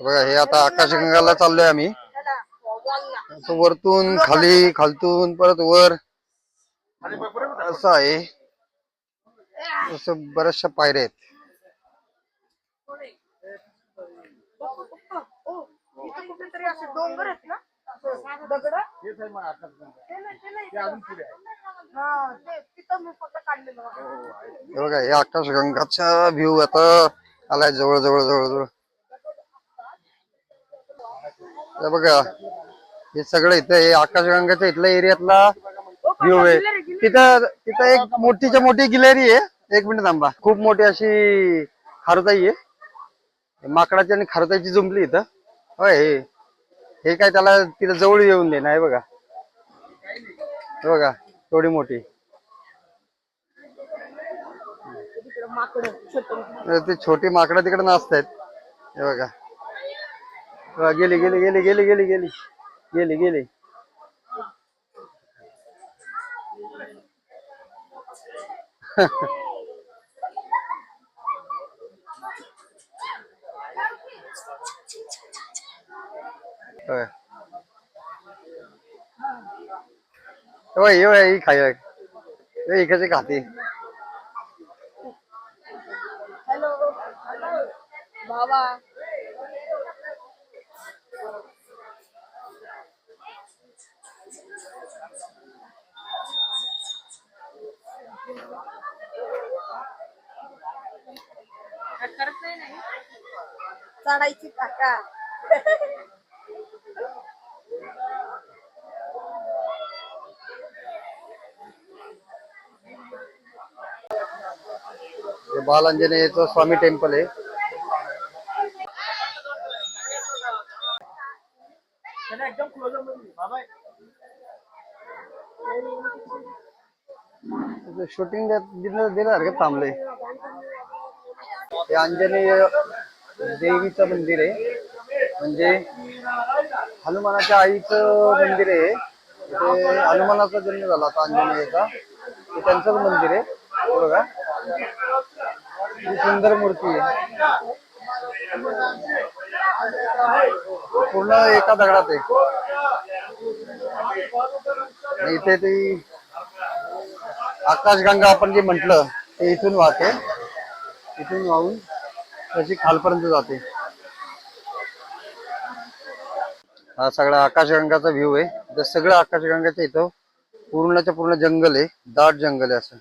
बघा हे आता आकाशगंगाला चाललोय आम्ही. वरतून खाली, खालतून परत वर असं आहे. असं बऱ्याचशा पायऱ्या आहेत. बघा हे आकाशगंगाचा व्ह्यू आता आलाय जवळ जवळ जवळ जवळ. बघा हे सगळं इथं हे आकाशगंगाच्या इथल्या एरियातला व्ह्यू आहे. तिथं तिथं एक मोठीच्या मोठी गिलेरी आहे. एक मिनिट थांबा. खूप मोठी अशी खारुताई आहे. माकडाची आणि खारुताईची जुंपली इथं. होय हे काय त्याला तिथं जवळ येऊन दे नाही बघा. बघा थोडी मोठी ती छोटी माकडं तिकडे नसतात. हे बघा गेली गेली गेली गेली गेली गेली गेली गेली. ही खाय कशी खाते. हॅलो बाबा चढायची काका. बालांजनेयचं स्वामी टेम्पल आहे. शूटिंग दिलं का थांबलंय. हे अंजनेय देवीचं मंदिर आहे. म्हणजे हनुमानाच्या आईचं मंदिर आहे. ते हनुमानाचा जन्म झाला होता अंजनेयचा. ते त्यांचंच मंदिर आहे. बघा ही सुंदर मूर्ती आहे. पूर्ण एका दगडात आहे. इथे ती आकाशगंगा आपण जे म्हटलं ते इथून वाहते. इथून वाहून तशी खालपर्यंत जाते. हा सगळा आकाशगंगाचा व्ह्यू आहे. सगळं आकाशगंगाच्या इथं पूर्णच्या पूर्ण जंगल आहे. दाट जंगल आहे असं.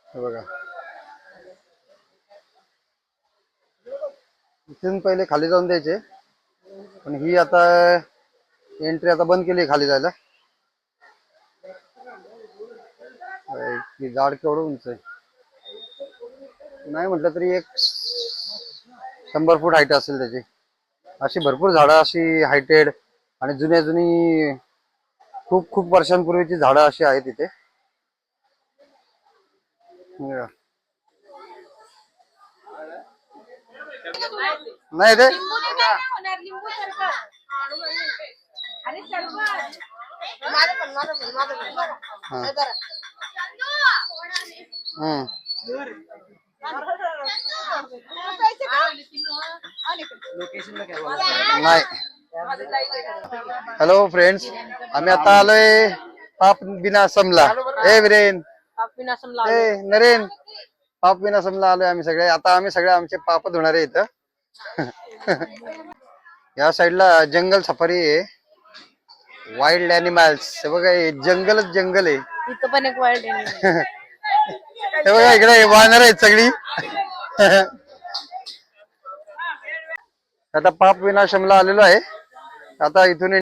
बघा इथून पहिले खाली जाऊन द्यायचे. पण ही आता एंट्री आता बंद केली खाली जायला. झाड केवढं उंच आहे. नाही म्हटलं तरी 100 फूट हाईट असेल त्याची. अशी भरपूर झाडं अशी हायटेड आणि जुन्या जुनी खूप खूप वर्षांपूर्वीची झाडं अशी आहेत तिथे. नाही ते नाही. हॅलो फ्रेंड्स, आम्ही आता आलोय पाप विनाशमला. ए वीरेन, ए नरेन, पाप विनाशमला आलोय आम्ही सगळे. आता आम्ही सगळे आमचे पाप धुणार आहे इथं. या साईडला जंगल सफारी आहे. Wild animals. हे बघा जंगलच जंगल आहे. इथं पण एक वाईल्ड अॅनिमल. हे बघा इकडे वानर आहेत सगळी. आता पाप विनाशमला आलेलो आहे. आता इथून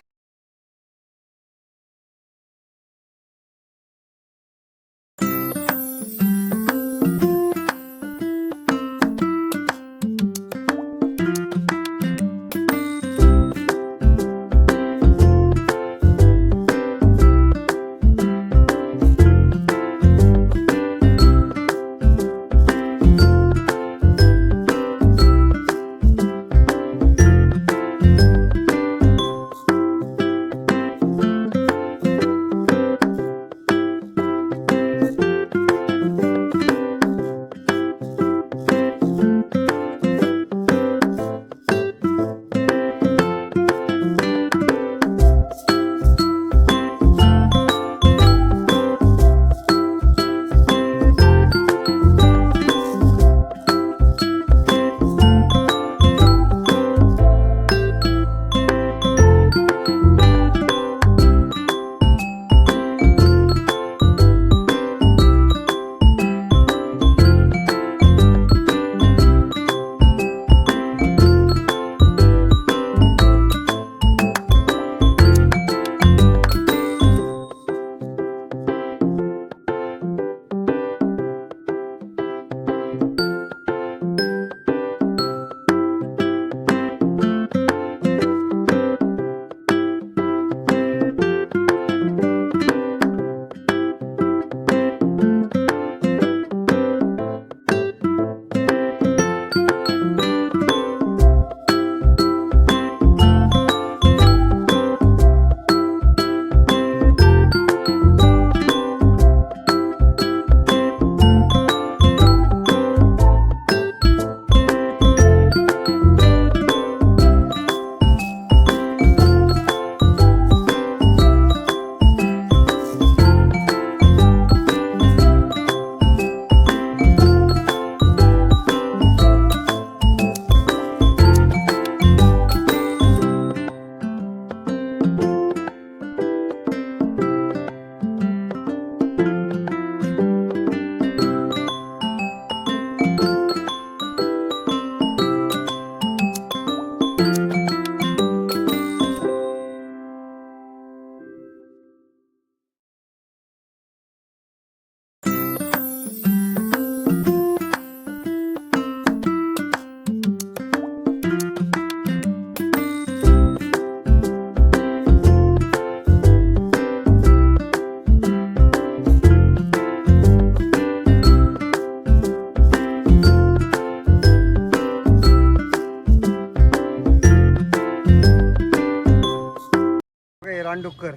रानडुक्कर,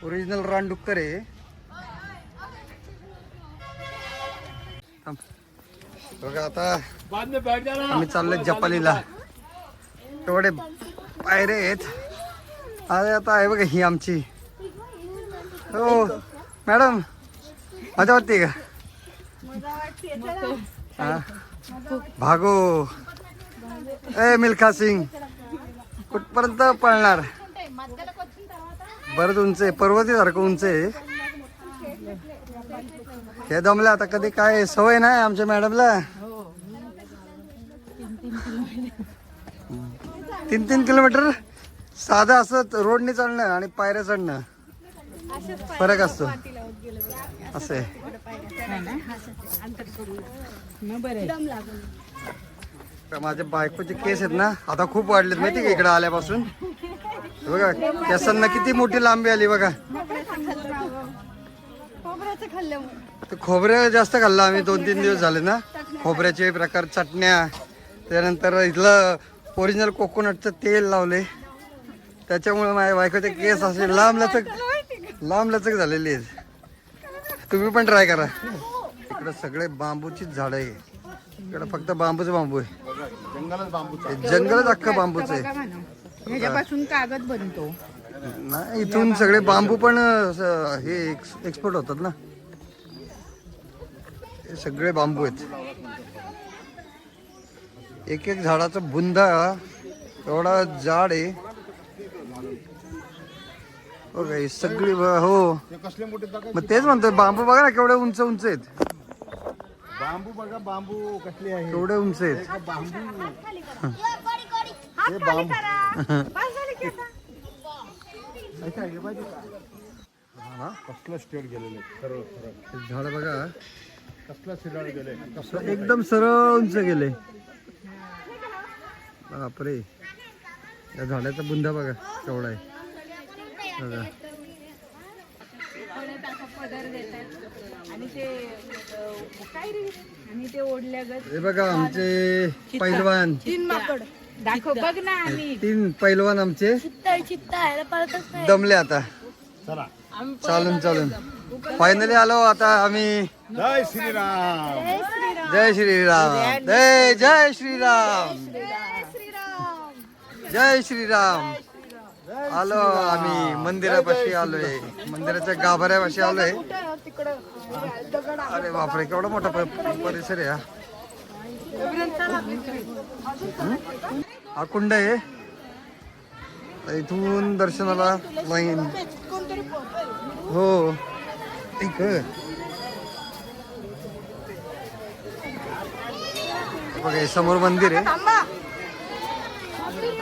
ओरिजिनल रानडुक्कर आहे. थांब. बघा आता आम्ही चाललोय जपालीला. तेवढे पायरे आहेत. अरे आता आहे बघा ही आमची. हो मॅडम मजा वाटते का? हा भागो. ए मिल्खा सिंग कुठपर्यंत पळणार? बरंच उंच आहे, पर्वतीसारखं उंच आहे. हे दमले आता. कधी काय सवय नाही आमच्या मॅडमला. 3-3 किलोमीटर साधं असं रोडने चढणं आणि पायऱ्या चढणं फरक असतो. असं आहे. माझ्या बायकोचे केस आहेत ना आता खूप वाढलेत माहिती का इकडे आल्यापासून. बघा केसांना किती मोठी लांबी आली बघा. ते खोबरे जास्त खाल्लं आम्ही 2-3 दिवस झाले ना. खोबऱ्याचे प्रकार, चटण्या, त्यानंतर इथलं ओरिजिनल कोकोनटचं तेल लावले. त्याच्यामुळे माझ्या बायकोचे केस असे लांब लचक झालेले आहेत. तुम्ही पण ट्राय करा. इकडे सगळे बांबूचीच झाडं आहे. इकडे फक्त बांबूच बांबू आहे. जंगलच अख्खं बांबूच आहे. ह्याच्यापासून कागद बनतो. नाही इथून सगळे बांबू पण हे एक्सपोर्ट होतात ना. हे सगळे बांबू आहेत. एक एक झाडाचा बुंदा एवढा जाड आहे बघा. ही सगळी हो मग तेच म्हणतोय. बांबू बघा ना केवढे उंच उंच आहेत. बांबू बघा, बांबू कसले आहे. केवढे उंच आहेत. हे बांबू कसलं स्टेट गेलेले खरं खरं. झाड बघा कसलं सिराळ गेले. एकदम सरळ उंच गेले. बापरे. या झाडाचा बुंदा बघा केवढा आहे बघा. आणि ते ओढल्यागत. हे बघा आमचे पैलवान. दाखव बघ ना. आम्ही 3 पैलवान आमचे दमले आता चला चालून. फायनली आलो आता आम्ही. जय श्रीराम. जय श्रीराम. जय श्रीराम. जय श्रीराम. आलो आम्ही मंदिरापाशी आलोय. मंदिराच्या गाभाऱ्यापाशी आलोय. अरे बापरे केवढा मोठा परिसर आहे हा. हा कुंड आहे. इथून दर्शनाला लाईन. हो ठीक आहे. बघा हे समोर मंदिर आहे.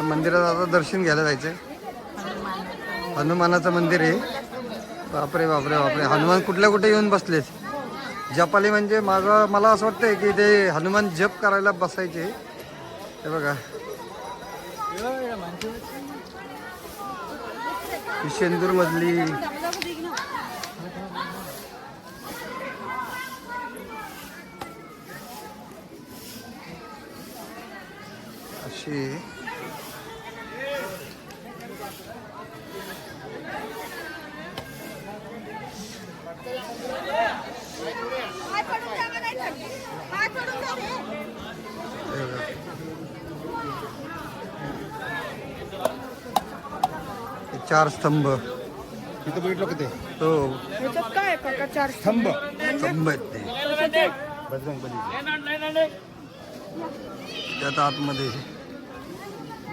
मंदिरात आता दर्शन घ्यायला जायचंय. हनुमानाचं मंदिर आहे. बापरे बापरे बापरे. हनुमान कुठे येऊन बसलेत. जपाली म्हणजे मला असं वाटतंय की ते हनुमान जप करायला बसायचे. हे बघा शेंदूर मधली अशी चार स्तंभ. तिथं बघितलं का ते हो काय काका 4 स्तंभ स्तंभ आहेत ते. बजरंग बली. त्यात आतमध्ये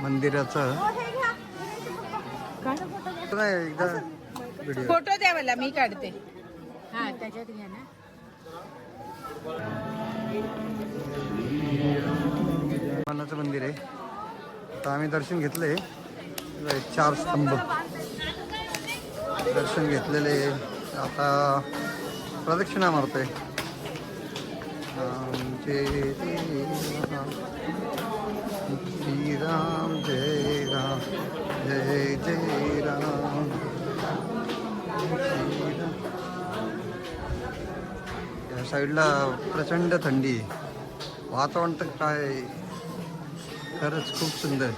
मंदिराचं नाही एकदा व्हिडिओ. फोटो द्या मला, मी काढते. हा त्याच्यात घ्या ना. हनुमानाचं मंदिर आहे. आता आम्ही दर्शन घेतलंय. 4 स्तंभ दर्शन घेतलेले. आता प्रदक्षिणा मारतोय. श्रीराम जय राम जय जय राम. या साईडला प्रचंड थंडी आहे. वातावरण तर काय खरंच खूप सुंदर.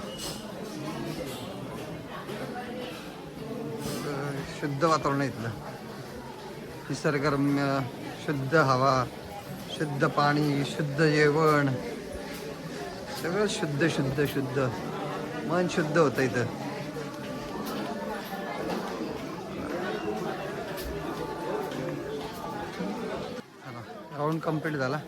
शुद्ध वातावरण आहे इथलं. निसर्गरम्य, शुद्ध हवा, शुद्ध पाणी, शुद्ध जेवण, सगळं शुद्ध शुद्ध शुद्ध. मन शुद्ध होतं इथं. राऊंड कंप्लीट झाला.